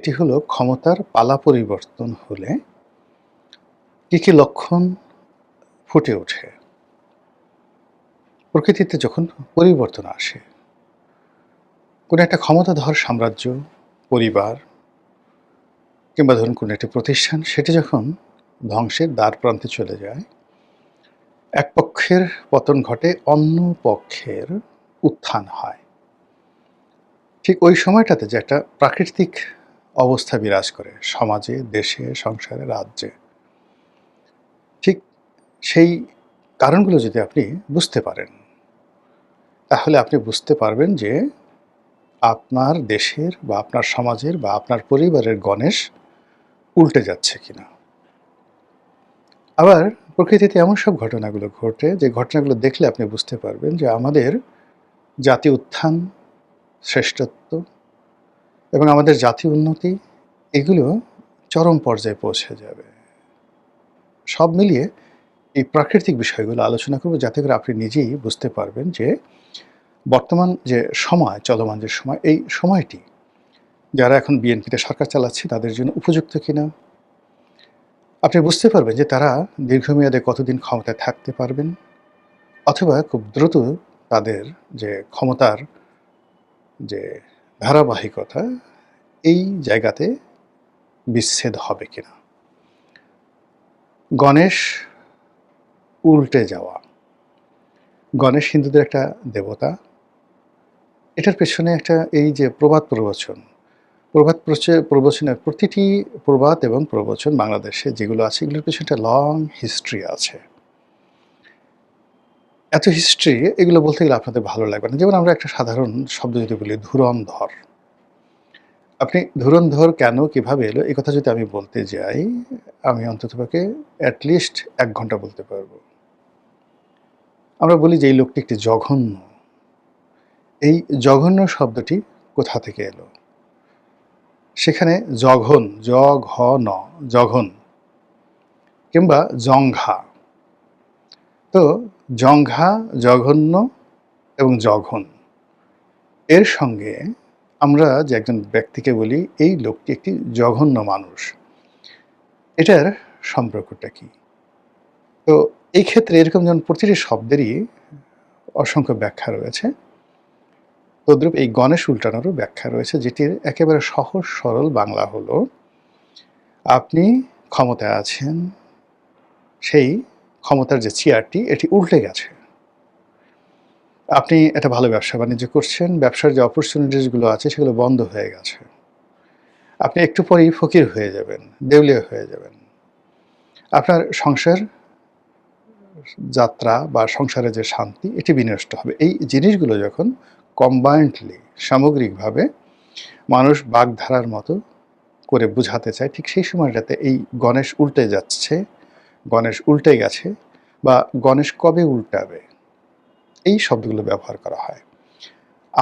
এটি হলো ক্ষমতার পালা পরিবর্তন হলে কি লক্ষণ ফুটে ওঠে? প্রকৃতিতে যখন পরিবর্তন আসে, কোনো একটা ক্ষমতাধর সাম্রাজ্য, পরিবার কিংবা ধরুন কোনো একটা প্রতিষ্ঠান সেটি যখন ধ্বংসের দ্বারপ্রান্তে চলে যায়, এক পক্ষের পতন ঘটে, অন্য পক্ষের উত্থান হয়। ঠিক ওই সময়টাতে যে একটা প্রাকৃতিক অবস্থা বিরাজ করে সমাজে, দেশে, সংসারে, রাজ্যে, ঠিক সেই কারণগুলো যদি আপনি বুঝতে পারেন, তাহলে আপনি বুঝতে পারবেন যে আপনার দেশের বা আপনার সমাজের বা আপনার পরিবারের গণেশ উল্টে যাচ্ছে কিনা। আবার প্রকৃতিতে এমন সব ঘটনাগুলো ঘটে যে ঘটনাগুলো দেখলে আপনি বুঝতে পারবেন যে আমাদের জাতীয় উত্থান, শ্রেষ্ঠত্ব এবং আমাদের জাতীয় উন্নতি এগুলো চরম পর্যায়ে পৌঁছে যাবে। সব মিলিয়ে এই প্রাকৃতিক বিষয়গুলো আলোচনা করব যাতে করে আপনি নিজেই বুঝতে পারবেন যে বর্তমান যে সময়, চলমান যে সময়, এই সময়টি যারা এখন বিএনপিতে সরকার চালাচ্ছে তাদের জন্য উপযুক্ত কিনা। আপনি বুঝতে পারবেন যে তারা দীর্ঘমেয়াদে কতদিন ক্ষমতায় থাকতে পারবেন, অথবা খুব দ্রুত তাদের যে ক্ষমতার যে ধারাবাহিকতা, এই জায়গাতে বিচ্ছেদ হবে কিনা। গণেশ উল্টে যাওয়া। গণেশ হিন্দুদের একটা দেবতা। এটার পেছনে একটা এই যে প্রবচনের প্রতিটি প্রবাদ এবং প্রবচন বাংলাদেশে যেগুলো আছে এগুলোর পেছনে একটা লং হিস্ট্রি আছে। এত হিস্ট্রি এগুলো বলতে গেলে আপনাদের ভালো লাগবে না। যেমন আমরা একটা সাধারণ শব্দ যদি বলি ধুরন্ধর। আপনি ধুরন্ধর কেন কিভাবে এলো এই কথা যদি আমি বলতে যাই, আমি অন্ততপক্ষে at least ১ ঘন্টা বলতে পারব। আমরা বলি যে এই লোকটি একটি জঘন্য। এই জঘন্য শব্দটি কোথা থেকে এলো? সেখানে জঘন, জ-ঘ-ন, জঘন কিংবা জঙ্ঘা। তো জঙ্ঘা, জঘন্য এবং জঘন এর সঙ্গে আমরা যে একজন ব্যক্তিকে বলি এই লোকটি একটি জঘন্য মানুষ, এটার সম্পর্কটা কি? তো এই ক্ষেত্রে এরকম যেমন প্রতিটি শব্দেরই অসংখ্য ব্যাখ্যা রয়েছে, তদ্রূপ এই গণেশ উল্টানোরও ব্যাখ্যা রয়েছে, যেটির একেবারে সহজ সরল বাংলা হলো, আপনি ক্ষমতায় আছেন, সেই ক্ষমতার যে চেয়ারটি এটি উল্টে গেছে। আপনি একটা ভালো ব্যবসা-বাণিজ্য করছেন, ব্যবসার যে অপরচুনিটিসগুলো আছে সেগুলো বন্ধ হয়ে গেছে। আপনি একটু পরেই ফকির হয়ে যাবেন, দেউলিয়া হয়ে যাবেন। আপনার সংসার যাত্রা বা সংসারের যে শান্তি এটি বিনষ্ট হবে। এই জিনিসগুলো যখন কম্বাইন্ডলি সামগ্রিকভাবে মানুষ বাগধারার মতো করে বুঝাতে চায়, ঠিক সেই সময়টাতে এই গণেশ উল্টে যাচ্ছে, গণেশ উল্টে গেছে বা গণেশ কবে উল্টাবে, এই শব্দগুলো ব্যবহার করা হয়।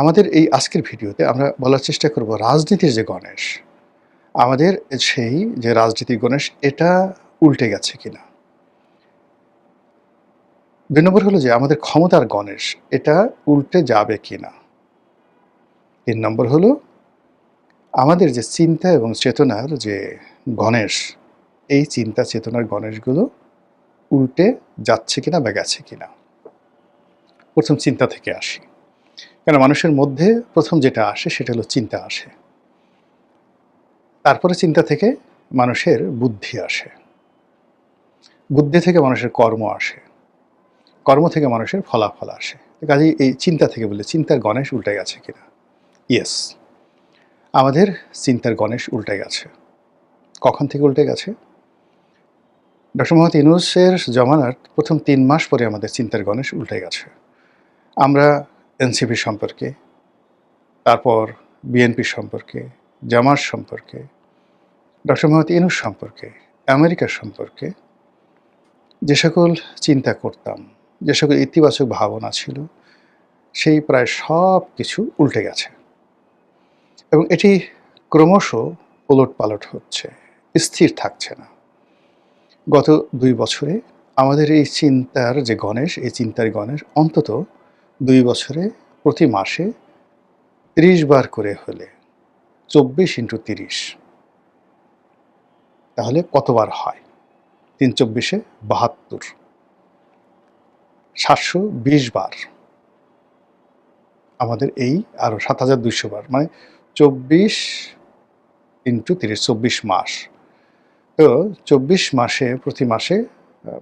আমাদের এই আজকের ভিডিওতে আমরা বলার চেষ্টা করব রাজনীতির যে গণেশ, আমাদের সেই যে রাজনীতির গণেশ এটা উল্টে গেছে কিনা। ২ নম্বর হলো যে আমাদের ক্ষমতার গণেশ এটা উল্টে যাবে কিনা। ৩ নম্বর হলো আমাদের যে চিন্তা এবং চেতনার যে গণেশ, এই চিন্তা চেতনার গণেশগুলো উল্টে যাচ্ছে কিনা বা গেছে কিনা। প্রথম চিন্তা থেকে আসি। কেন মানুষের মধ্যে প্রথম যেটা আসে সেটা হলো চিন্তা আসে। তারপরে চিন্তা থেকে মানুষের বুদ্ধি আসে। বুদ্ধি থেকে মানুষের কর্ম আসে। কর্ম থেকে মানুষের ফলাফল আসে। কাজেই এই চিন্তা থেকে বলি চিন্তার গণেশ উল্টে গেছে কিনা। ইয়েস, আমাদের চিন্তার গণেশ উল্টে গেছে। কখন থেকে উল্টে গেছে? ডক্টর মোহাম্মদ ইউনূসের জমানার প্রথম ৩ মাস পরে আমাদের চিন্তার গণেশ উল্টে গেছে। আমরা এনসিপি সম্পর্কে, তারপর বিএনপি সম্পর্কে, জামাত সম্পর্কে, ডক্টর মোহাম্মদ ইউনূস সম্পর্কে, আমেরিকা সম্পর্কে যে সকল চিন্তা করতাম, যে সকল ইতিবাচক ভাবনা ছিল, সেই প্রায় সব কিছু উল্টে গেছে এবং এটি ক্রমশ ওলটপালট হচ্ছে, স্থির থাকছে না। গত ২ বছরে আমাদের এই চিন্তার যে গণেশ, এই চিন্তার গণেশ অন্তত ২ বছরে প্রতি মাসে ৩০ বার করে হলে ২৪ × ৩০ তাহলে কতবার হয়? ৩ চব্বিশে ৭২, ৭২০ বার। আমাদের এই আরও ৭,২০০ বার, মানে ২৪ ইন্টু ৩০, ২৪ মাস। তো ২৪ মাসে প্রতি মাসে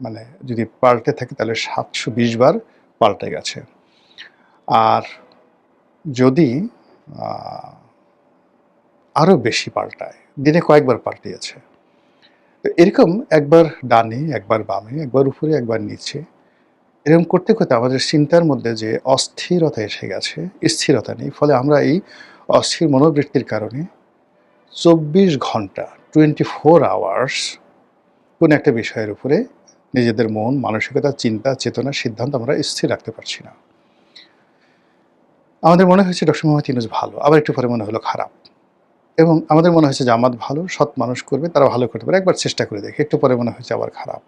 মানে যদি পাল্টে থাকে তাহলে ৭২০ বার পাল্টে গেছে। আর যদি আরও বেশি পাল্টায়, দিনে কয়েকবার পাল্টিয়েছে। তো এরকম একবার ডানে, একবার বামে, একবার উপরে, একবার নিচে, এরকম করতে, করতে আমাদের চিন্তার মধ্যে যে অস্থিরতা এসে গেছে, স্থিরতা নেই। ফলে আমরা এই অস্থির মনোবৃত্তির কারণে ২৪ ঘন্টা 24 আওয়ার্স কোনো একটা বিষয়ের উপরে নিজেদের মন, মানসিকতা, চিন্তা, চেতনা, সিদ্ধান্ত আমরা স্থির রাখতে পারছি না। আমাদের মনে হয়েছে ডক্টর মোহাম্মদ ইউনূস ভালো, আবার একটু পরে মনে হলো খারাপ। এবং আমাদের মনে হয়েছে জামাত ভালো, সৎ মানুষ করবে, তারা ভালো করতে পারে, একবার চেষ্টা করে দেখি। একটু পরে মনে হয়েছে আবার খারাপ।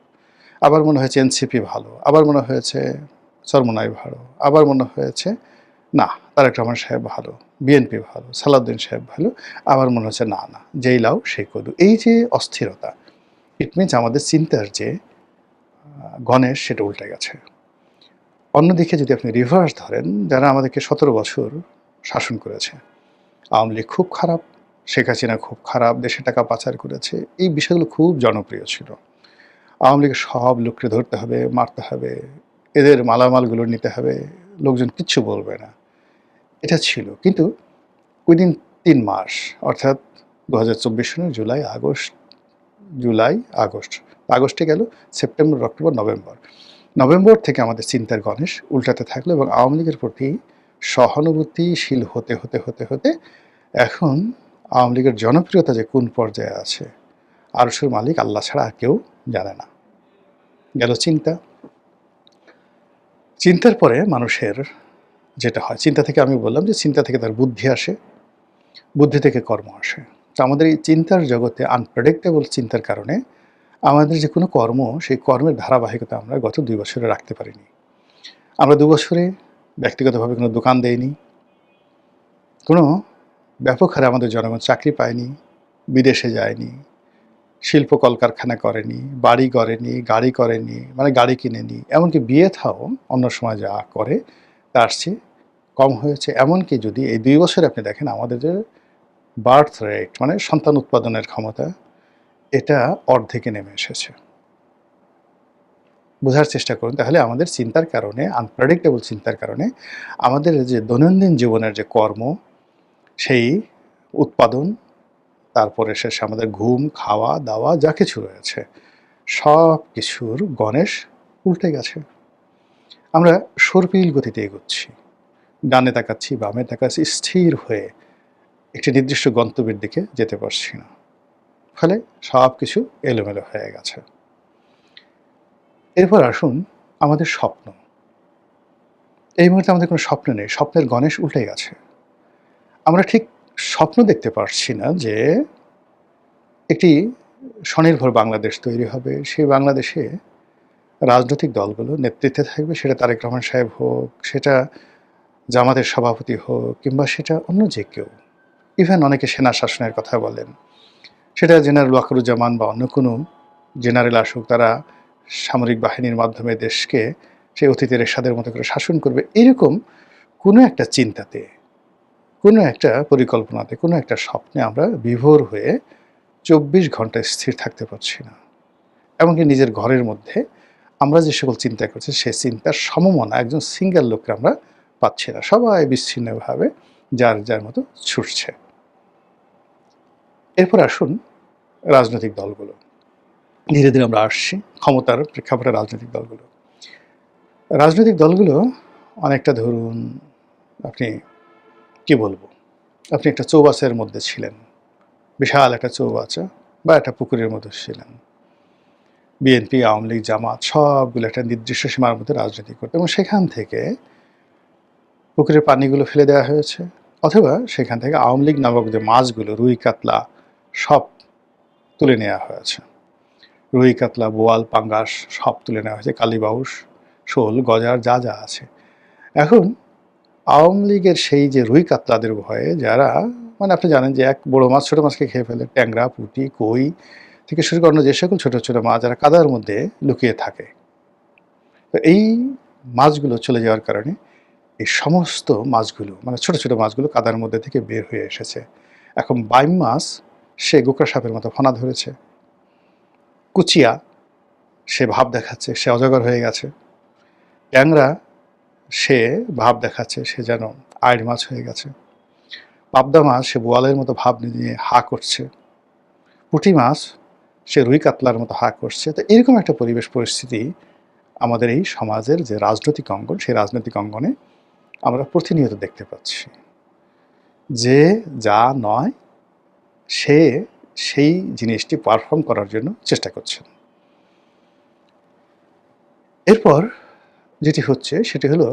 আবার মনে হয়েছে এনসিপি ভালো, আবার মনে হয়েছে চরমোনাই ভালো, আবার মনে হয়েছে না তারেক রহমান সাহেব ভালো, বিএনপি ভালো, সালাউদ্দিন সাহেব ভালো, আবার মনে হচ্ছে না না যেই লাউ সেই কদু। এই যে অস্থিরতা, ইট মিনস আমাদের চিন্তার যে গণেশ সেটা উল্টে গেছে। অন্যদিকে যদি আপনি রিভার্স ধরেন, যারা আমাদেরকে ১৭ বছর শাসন করেছে, আওয়ামী লীগ খুব খারাপ, শেখ হাসিনা খুব খারাপ, দেশে টাকা পাচার করেছে, এই বিষয়গুলো খুব জনপ্রিয় ছিল। আওয়ামী লীগের সব লোককে ধরতে হবে, মারতে হবে, এদের মালামালগুলো নিতে হবে, লোকজন কিচ্ছু বলবে না, এটা ছিল। কিন্তু উইদিন ৩ মাস, অর্থাৎ ২০২৪ সনের জুলাই, আগস্ট, আগস্টে গেল, সেপ্টেম্বর, অক্টোবর, নভেম্বর থেকে আমাদের চিন্তার গণেশ উল্টাতে থাকলো এবং আওয়ামী লীগের প্রতি সহানুভূতিশীল হতে হতে হতে হতে এখন আওয়ামী লীগের জনপ্রিয়তা যে কোন পর্যায়ে আছে, আরশের মালিক আল্লাহ ছাড়া আর কেউ জানে না। গেল চিন্তা। চিন্তার পরে মানুষের যেটা হয়, চিন্তা থেকে আমি বললাম যে চিন্তা থেকে তার বুদ্ধি আসে, বুদ্ধি থেকে কর্ম আসে। তো আমাদের এই চিন্তার জগতে আনপ্রেডিক্টেবল চিন্তার কারণে আমাদের যে কোনো কর্ম, সেই কর্মের ধারাবাহিকতা আমরা গত ২ বছরে রাখতে পারিনি। আমরা ২ বছরে ব্যক্তিগতভাবে কোনো দোকান দেইনি, কোনো ব্যাপক হারে আমাদের জনগণ চাকরি পায়নি, বিদেশে যায়নি, শিল্প কলকারখানা করেনি, বাড়ি গড়েনি, গাড়ি করেনি, মানে গাড়ি কিনেনি, এমনকি বিয়ে থাও অন্য সময় যা করে তার চেয়ে কম হয়েছে। এমনকি যদি এই ২ বছরে আপনি দেখেন আমাদের যে বার্থ রেট, মানে সন্তান উৎপাদনের ক্ষমতা, এটা অর্ধেকে নেমে এসেছে। বোঝার চেষ্টা করুন তাহলে আমাদের চিন্তার কারণে, আনপ্রেডিক্টেবল চিন্তার কারণে আমাদের যে দৈনন্দিন জীবনের যে কর্ম, সেই উৎপাদন, তারপরে শেষে আমাদের ঘুম, খাওয়া দাওয়া যা কিছু রয়েছে, সব কিছুর গণেশ উল্টে গেছে। আমরা সর্পিল গতিতে এগোচ্ছি, ডানে তাকাচ্ছি, বামে তাকাচ্ছি, স্থির হয়ে একটি নির্দিষ্ট গন্তব্যের দিকে যেতে পারছি না। ফলে সব কিছু এলোমেলো হয়ে গেছে। এরপর আসুন আমাদের স্বপ্ন। এই মুহূর্তে আমাদের কোনো স্বপ্ন নেই, স্বপ্নের গণেশ উল্টে গেছে। আমরা ঠিক স্বপ্ন দেখতে পারছি না যে একটি স্বনির্ভর বাংলাদেশ তৈরি হবে, সেই বাংলাদেশে রাজনৈতিক দলগুলো নেতৃত্বে থাকবে, সেটা তারেক রহমান সাহেব হোক, সেটা জামাতের সভাপতি হোক, কিংবা সেটা অন্য যে কেউ। ইভেন অনেকে সেনা শাসনের কথা বলেন, সেটা জেনারেল ওয়াকারুজ্জামান বা অন্য কোনো জেনারেল আসুক, তারা সামরিক বাহিনীর মাধ্যমে দেশকে সেই অতীতের এরশাদের মতো করে শাসন করবে। এরকম কোনো একটা চিন্তাতে, কোনো একটা পরিকল্পনাতে, কোনো একটা স্বপ্নে আমরা বিভোর হয়ে ২৪ ঘন্টা স্থির থাকতে পারছি না। এমনকি নিজের ঘরের মধ্যে আমরা যে সকল চিন্তা করছি, সেই চিন্তার সমমনা একজন সিঙ্গেল লোককে আমরা পাচ্ছি না। সবাই বিচ্ছিন্নভাবে যার যার মতো ছুটছে। এরপর আসুন রাজনৈতিক দলগুলো। ধীরে ধীরে আমরা আসছি ক্ষমতার প্রেক্ষাপটে। রাজনৈতিক দলগুলো অনেকটা, ধরুন আপনি কি বলবো, আপনি একটা চৌবাচ্চার মধ্যে ছিলেন, বিশাল একটা চৌবাচ্চা বা একটা পুকুরের মধ্যে ছিলেন। বিএনপি, আওয়ামী লীগ, জামাত সবগুলো একটা নির্দিষ্ট সীমার মধ্যে রাজনীতি করতো এবং সেখান থেকে পুকুরের পানিগুলো ফেলে দেওয়া হয়েছে, অথবা সেখান থেকে আওয়ামী লীগ নামক যে মাছগুলো, রুই কাতলা, সব তুলে নেওয়া হয়েছে। রুই কাতলা, বোয়াল, পাঙ্গাস সব তুলে নেওয়া হয়েছে, কালীবাউস, শোল, গজার যা যা আছে। এখন আওয়ামী লীগের সেই যে রুই কাতলাদের ভয়ে, যারা, মানে আপনি জানেন যে এক বড় মাছ ছোটো মাছকে খেয়ে ফেলে, ট্যাংরা, পুঁটি, কই, থেকে শুরু করে অন্য যে সকল ছোট, ছোট মাছ যারা কাদার মধ্যে লুকিয়ে থাকে। তো এই মাছগুলো চলে যাওয়ার কারণে এই সমস্ত মাছগুলো মানে ছোট, ছোট মাছগুলো কাদার মধ্যে থেকে বের হয়ে এসেছে। এখন বাইম মাছ সে গোকরা সাপের মতো ফনা ধরেছে। কুচিয়া সে ভাব দেখাচ্ছে, সে অজগর হয়ে গেছে। ট্যাংরা সে ভাব দেখাচ্ছে, সে যেন আইড় মাছ হয়ে গেছে। পাবদা মাছ সে বোয়ালের মতো ভাব নিয়ে হা করছে। পুঁটি মাছ সে রুই কাতলার মতো হা করছে। তো এরকম একটা পরিবেশ পরিস্থিতি আমাদের এই সমাজের যে রাজনৈতিক অঙ্গন, সেই রাজনৈতিক অঙ্গনে আমরা প্রতিনিয়ত দেখতে পাচ্ছি। যে যা নয় সে সেই জিনিসটি পারফর্ম করার জন্য চেষ্টা করছেন। এরপর যেটি হচ্ছে সেটি হলো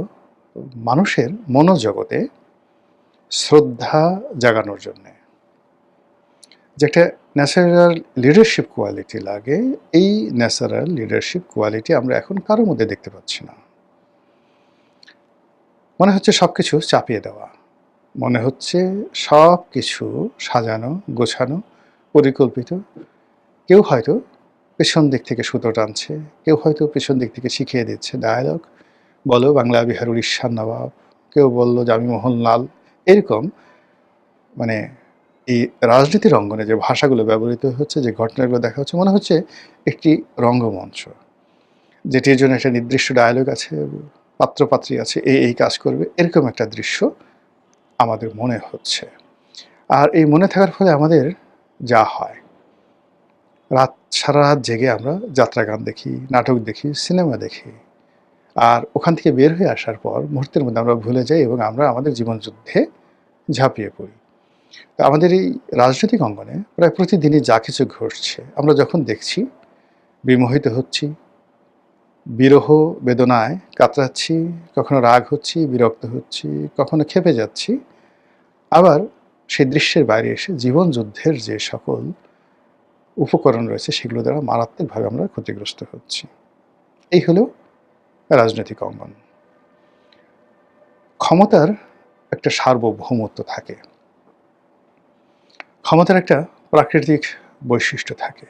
মানুষের মনোজগতে শ্রদ্ধা জাগানোর জন্যে যে একটা ন্যাচারাল লিডারশিপ কোয়ালিটি লাগে, এই ন্যাচারাল লিডারশিপ কোয়ালিটি আমরা এখন কারো মধ্যে দেখতে পাচ্ছি না। মনে হচ্ছে সব কিছু চাপিয়ে দেওয়া, মনে হচ্ছে সব কিছু সাজানো গোছানো পরিকল্পিত। কেউ হয়তো পেছন দিক থেকে সুতো টানছে, কেউ হয়তো পেছন দিক থেকে শিখিয়ে দিচ্ছে ডায়ালগ, বলো বাংলা বিহার উড়িষ্যার নবাব, কেউ বলল যে আমি মোহনলাল। এরকম মানে এই রাজনীতির অঙ্গনে যে ভাষাগুলো ব্যবহৃত হচ্ছে, যে ঘটনাগুলো দেখা হচ্ছে, মনে হচ্ছে একটি রঙ্গমঞ্চ, যেটির জন্য একটা নির্দিষ্ট ডায়ালগ আছে, পাত্রপাত্রী আছে, এই কাজ করবে, এরকম একটা দৃশ্য আমাদের মনে হচ্ছে। আর এই মনে থাকার ফলে আমাদের যা হয়, সারা রাত জেগে আমরা যাত্রা গান দেখি, নাটক দেখি, সিনেমা দেখি। আর ওখান থেকে বের হয়ে আসার পর মুহূর্তের মধ্যে আমরা ভুলে যাই এবং আমরা আমাদের জীবনযুদ্ধে ঝাঁপিয়ে পড়ি। তো আমাদের এই রাজনৈতিক অঙ্গনে প্রায় প্রতিদিনই যা কিছু ঘটছে আমরা যখন দেখছি, বিমোহিত হচ্ছি, বিরহ বেদনায় কাতরাচ্ছি, কখনো রাগ হচ্ছি, বিরক্ত হচ্ছি, কখনো ক্ষেপে যাচ্ছি। আবার সেই দৃশ্যের বাইরে এসে জীবন যুদ্ধের যে সকল উপকরণ রয়েছে সেগুলো দ্বারা মারাত্মকভাবে আমরা ক্ষতিগ্রস্ত হচ্ছি। এই হলো রাজনৈতিক অঙ্গন। ক্ষমতার একটা সার্বভৌমত্ব থাকে, ক্ষমতার একটা প্রাকৃতিক বৈশিষ্ট্য থাকে।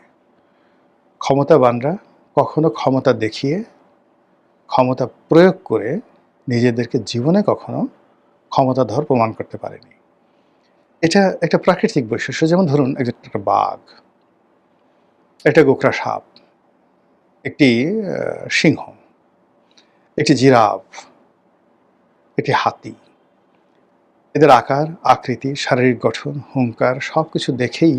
ক্ষমতাবানরা কখনো ক্ষমতা দেখিয়ে, ক্ষমতা প্রয়োগ করে নিজেদেরকে জীবনে কখনো ক্ষমতাধর প্রমাণ করতে পারেনি। এটা একটা প্রাকৃতিক বৈশিষ্ট্য। যেমন ধরুন একটা বাঘ, একটা গোকরা সাপ, একটি সিংহ, একটি জিরাফ, একটি হাতি। এদের আকার, আকৃতি, শারীরিক গঠন, হুঙ্কার সব কিছু দেখেই